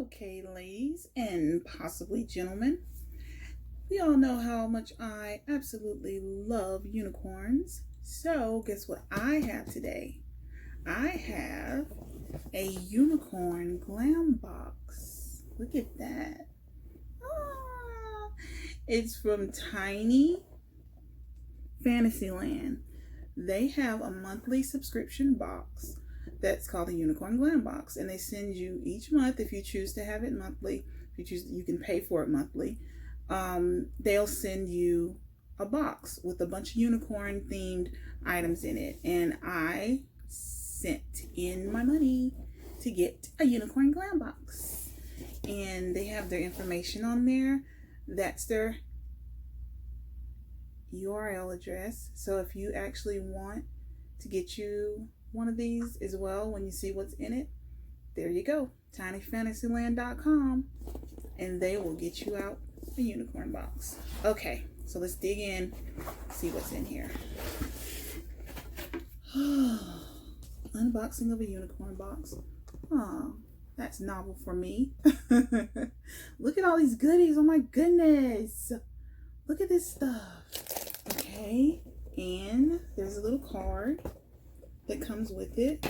Okay, ladies and possibly gentlemen, we all know how much I absolutely love unicorns. So, guess what I have today? I have a unicorn glam box. Look at that. Ah, it's from Tiny Fantasyland. They have a monthly subscription box that's called a Unicorn Glam Box, and they send you each month. If you choose to have it monthly, if you choose, you can pay for it monthly. They'll send you a box with a bunch of unicorn themed items in it, and I sent in my money to get a Unicorn Glam Box, and they have their information on there. That's their URL address. So if you actually want to get you one of these as well, when you see what's in it, there you go, tinyfantasyland.com, and they will get you out a unicorn box. Okay, so let's dig in, see what's in here. Unboxing of a unicorn box. Oh, that's novel for me. Look at all these goodies. Oh my goodness, look at this stuff. Okay, and there's a little card that comes with it.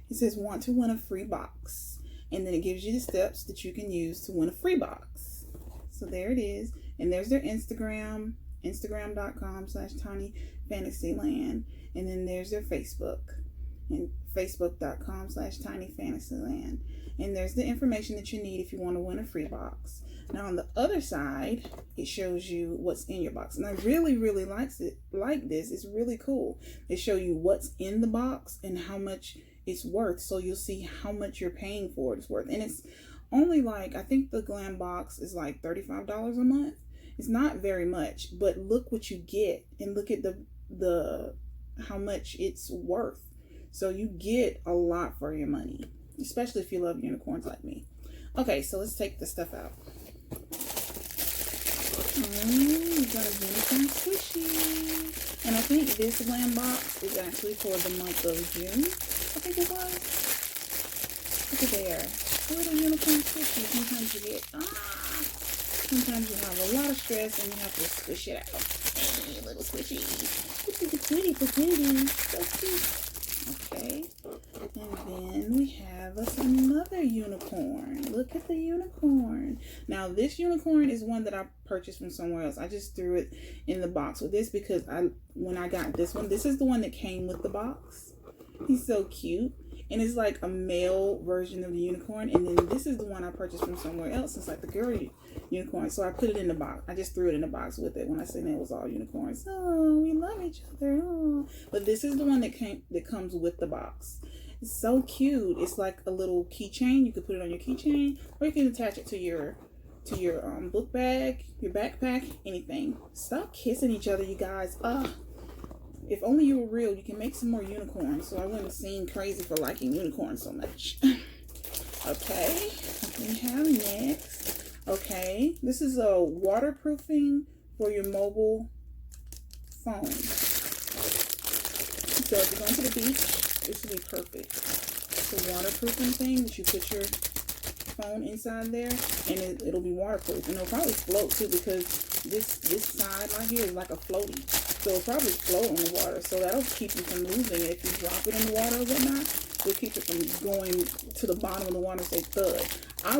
It says want to win a free box, and then it gives you the steps that you can use to win a free box. So there it is, and there's their Instagram, instagram.com/tinyfantasyland, and then there's their Facebook, and facebook.com/tinyfantasyland, and there's the information that you need if you want to win a free box. Now on the other side, it shows you what's in your box, and I really like this. It's really cool. They show you what's in the box and how much it's worth, so you'll see how much you're paying for it's worth. And it's only like, I think the glam box is like $35 a month. It's not very much, but look what you get, and look at the how much it's worth. So you get a lot for your money, especially if you love unicorns like me. Okay, so let's take the stuff out. We got a unicorn squishy, and I think this glam box is actually for the month of June. I think it was. Look at there, a little unicorn squishy. Sometimes you get sometimes you have a lot of stress and you have to squish it out. Hey, little squishy. Look at the kitty, so cute. Okay, and then we have us another unicorn. Look at the unicorn. Now this unicorn is one that I purchased from somewhere else. I just threw it in the box with this because when I got this one, this is the one that came with the box. He's so cute, and it's like a male version of the unicorn, and then this is the one I purchased from somewhere else. It's like the girl unicorn, so I put it in the box. I just threw it in the box with it when I said it was all unicorns. Oh, we love each other. Oh. But this is the one that comes with the box. It's so cute. It's like a little keychain. You could put it on your keychain, or you can attach it to your book bag, your backpack, anything. Stop kissing each other, you guys. If only you were real, you can make some more unicorns, so I wouldn't seem crazy for liking unicorns so much. Okay, what we have next? Okay, this is a waterproofing for your mobile phone. So if you're going to the beach, this would be perfect. It's a waterproofing thing that you put your phone inside there, and it'll be waterproof, and it'll probably float too, because this side right here is like a floaty. So it'll probably float on the water, so that'll keep you from losing it. If you drop it in the water or whatnot, it'll keep it from going to the bottom of the water and say thud. I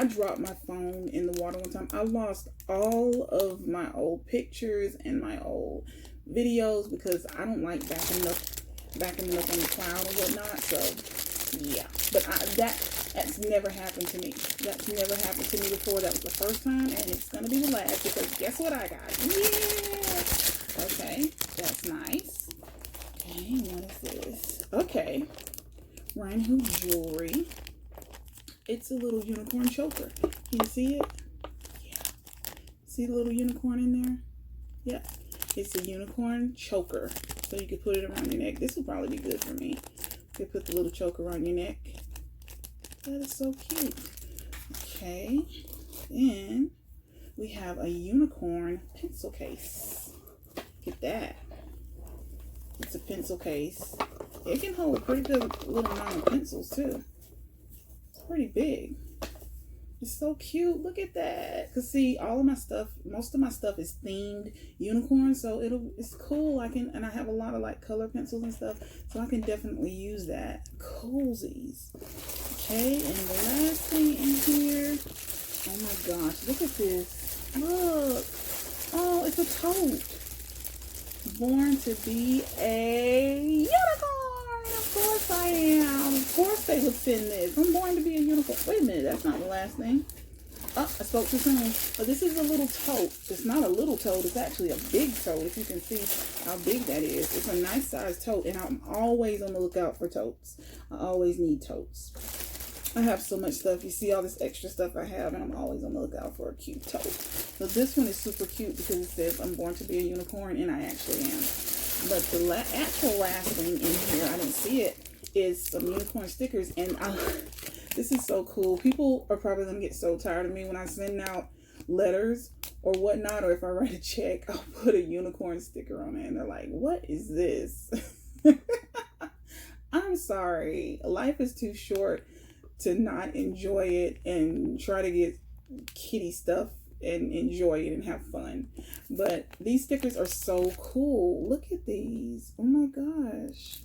dropped my phone in the water one time. I lost all of my old pictures and my old videos because I don't like backing them up on the cloud or whatnot. So yeah, but that's never happened to me. That's never happened to me before. That was the first time, and it's gonna be the last, because guess what I got? Yeah. Okay, that's nice. Okay, what is this? Okay, Ryan Hood jewelry. It's a little unicorn choker. Can you see it? Yeah. See the little unicorn in there? Yeah. It's a unicorn choker. So you could put it around your neck. This would probably be good for me. You could put the little choker around your neck. That is so cute. Okay. Then we have a unicorn pencil case. Get that. It's a pencil case. It can hold a pretty good little amount of pencils too. pretty big. It's so cute. Look at that. Cause see, all of my stuff, most of my stuff is themed unicorn, so it's cool. I have a lot of like color pencils and stuff, so I can definitely use that. Cozies. Okay, and the last thing in here. Oh my gosh, look at this. Look. Oh, it's a tote. Born to be a unicorn. Of course I am. Of course they would send this. I'm born to be a unicorn. Wait a minute, that's not the last thing. Oh, I spoke too soon. But this is a little tote. It's not a little tote. It's actually a big tote. If you can see how big that is. It's a nice size tote. And I'm always on the lookout for totes. I always need totes. I have so much stuff. You see all this extra stuff I have, and I'm always on the lookout for a cute tote. So this one is super cute because it says I'm born to be a unicorn, and I actually am. But the actual last thing in here, I didn't see it, is some unicorn stickers. And this is so cool. People are probably going to get so tired of me when I send out letters or whatnot, or if I write a check, I'll put a unicorn sticker on it. And they're like, what is this? I'm sorry. Life is too short to not enjoy it and try to get kitty stuff and enjoy it and have fun. But these stickers are so cool. Look at these. Oh my gosh.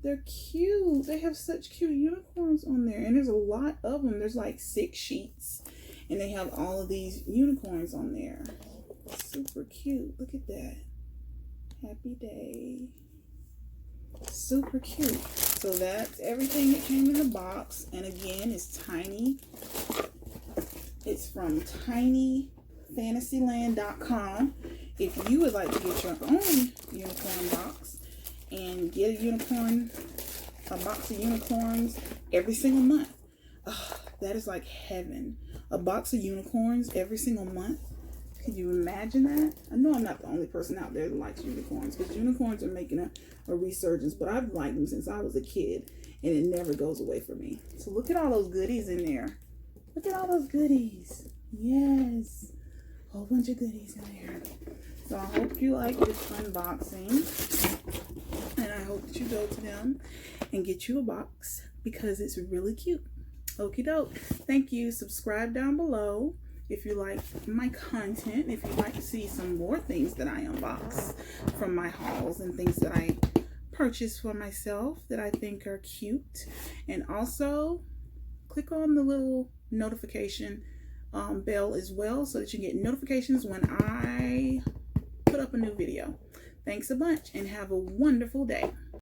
They're cute. They have such cute unicorns on there. And there's a lot of them. There's like 6 sheets. And they have all of these unicorns on there. Super cute. Look at that. Happy day. Super cute. So that's everything that came in the box. And again, it's tiny. It's from tinyfantasyland.com. If you would like to get your own unicorn box and get a box of unicorns every single month. That is like heaven. A box of unicorns every single month. Can you imagine that? I know I'm not the only person out there that likes unicorns, because unicorns are making a resurgence, but I've liked them since I was a kid, and it never goes away from me. So look at all those goodies in there. Look at all those goodies. Yes. A whole bunch of goodies in there. So I hope you like this unboxing, and I hope that you go to them and get you a box because it's really cute. Okie doke. Thank you. Subscribe down below if you like my content, if you'd like to see some more things that I unbox from my hauls and things that I purchase for myself that I think are cute. And also click on the little notification bell as well, so that you get notifications when I put up a new video. Thanks a bunch and have a wonderful day.